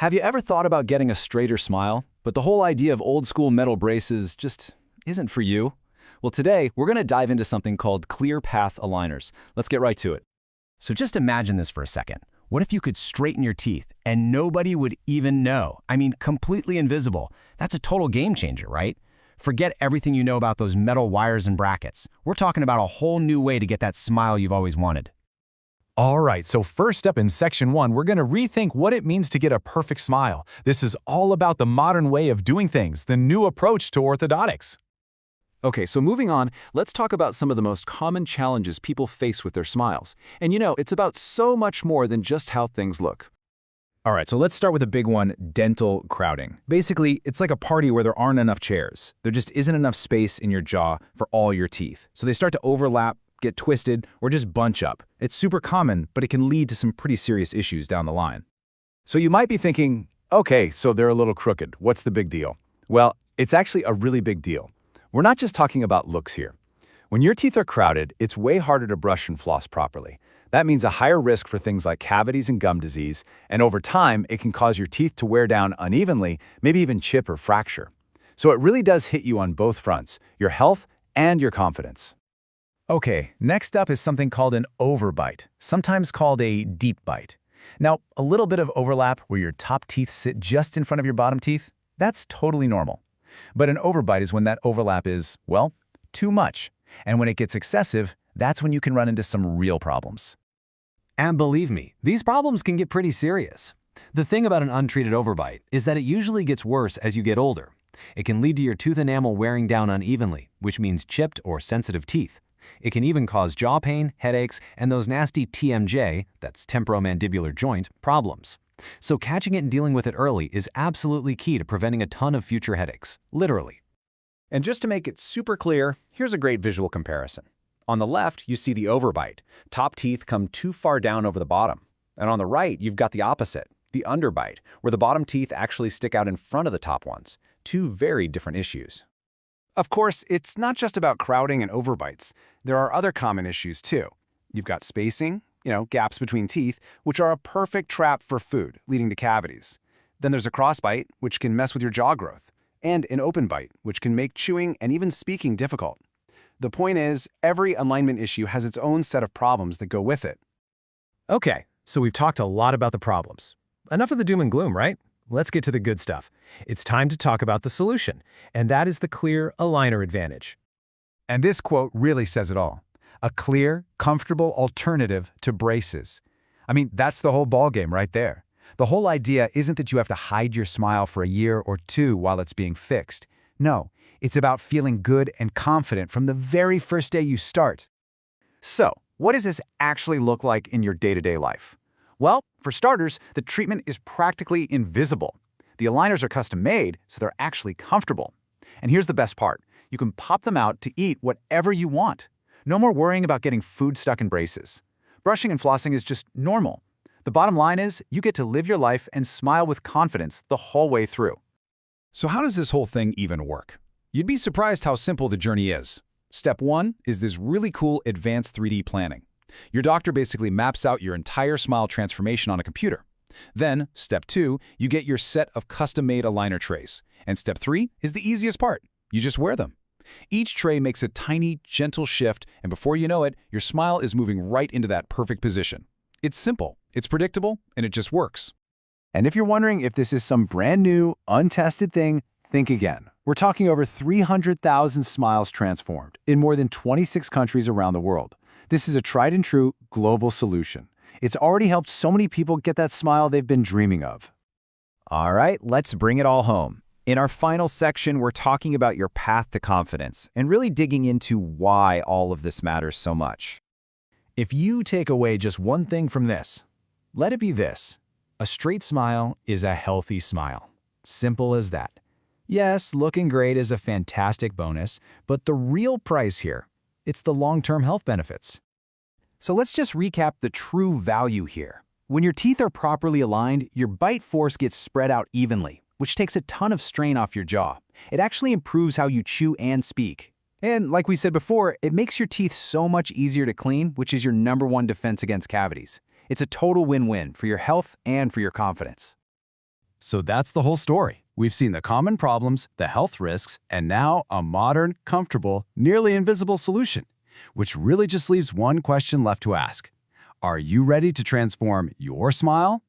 Have you ever thought about getting a straighter smile, but the whole idea of old-school metal braces just isn't for you? Well, today, we're going to dive into something called ClearPath Aligners. Let's get right to it. So just imagine this for a second. What if you could straighten your teeth and nobody would even know? I mean, completely invisible. That's a total game changer, right? Forget everything you know about those metal wires and brackets. We're talking about a whole new way to get that smile you've always wanted. All right, so first up in Section 1, we're going to rethink what it means to get a perfect smile. This is all about the modern way of doing things, the new approach to orthodontics. Okay, so moving on, let's talk about some of the most common challenges people face with their smiles. And you know, it's about so much more than just how things look. All right, so let's start with a big one, dental crowding. Basically, it's like a party where there aren't enough chairs. There just isn't enough space in your jaw for all your teeth. So they start to overlap, get twisted, or just bunch up. It's super common, but it can lead to some pretty serious issues down the line. So you might be thinking, okay, so they're a little crooked. What's the big deal? Well, it's actually a really big deal. We're not just talking about looks here. When your teeth are crowded, it's way harder to brush and floss properly. That means a higher risk for things like cavities and gum disease, and over time, it can cause your teeth to wear down unevenly, maybe even chip or fracture. So it really does hit you on both fronts, your health and your confidence. Okay, next up is something called an overbite, sometimes called a deep bite. Now, a little bit of overlap where your top teeth sit just in front of your bottom teeth, that's totally normal. But an overbite is when that overlap is, well, too much. And when it gets excessive, that's when you can run into some real problems. And believe me, these problems can get pretty serious. The thing about an untreated overbite is that it usually gets worse as you get older. It can lead to your tooth enamel wearing down unevenly, which means chipped or sensitive teeth. It can even cause jaw pain, headaches, and those nasty TMJ, that's temporomandibular joint, problems. So catching it and dealing with it early is absolutely key to preventing a ton of future headaches, literally. And just to make it super clear, here's a great visual comparison. On the left, you see the overbite. Top teeth come too far down over the bottom. And on the right, you've got the opposite, the underbite, where the bottom teeth actually stick out in front of the top ones. Two very different issues. Of course, it's not just about crowding and overbites. There are other common issues too. You've got spacing, gaps between teeth, which are a perfect trap for food, leading to cavities. Then there's a crossbite, which can mess with your jaw growth, and an open bite, which can make chewing and even speaking difficult. The point is, every alignment issue has its own set of problems that go with it. Okay, so we've talked a lot about the problems. Enough of the doom and gloom, right? Let's get to the good stuff. It's time to talk about the solution, and that is the clear aligner advantage. And this quote really says it all. A clear, comfortable alternative to braces. I mean, that's the whole ballgame right there. The whole idea isn't that you have to hide your smile for a year or two while it's being fixed. No, it's about feeling good and confident from the very first day you start. So, what does this actually look like in your day-to-day life? Well, for starters, the treatment is practically invisible. The aligners are custom-made, so they're actually comfortable. And here's the best part. You can pop them out to eat whatever you want. No more worrying about getting food stuck in braces. Brushing and flossing is just normal. The bottom line is, you get to live your life and smile with confidence the whole way through. So how does this whole thing even work? You'd be surprised how simple the journey is. Step 1 is this really cool advanced 3D planning. Your doctor basically maps out your entire smile transformation on a computer. Then, step 2, you get your set of custom-made aligner trays. And step 3 is the easiest part. You just wear them. Each tray makes a tiny, gentle shift, and before you know it, your smile is moving right into that perfect position. It's simple, it's predictable, and it just works. And if you're wondering if this is some brand new, untested thing, think again. We're talking over 300,000 smiles transformed in more than 26 countries around the world. This is a tried and true global solution. It's already helped so many people get that smile they've been dreaming of. All right, let's bring it all home. In our final section, we're talking about your path to confidence and really digging into why all of this matters so much. If you take away just one thing from this, let it be this. A straight smile is a healthy smile. Simple as that. Yes, looking great is a fantastic bonus, but the real price here, it's the long-term health benefits. So let's just recap the true value here. When your teeth are properly aligned, your bite force gets spread out evenly, which takes a ton of strain off your jaw. It actually improves how you chew and speak. And like we said before, it makes your teeth so much easier to clean, which is your #1 defense against cavities. It's a total win-win for your health and for your confidence. So that's the whole story. We've seen the common problems, the health risks, and now a modern, comfortable, nearly invisible solution, which really just leaves one question left to ask. Are you ready to transform your smile?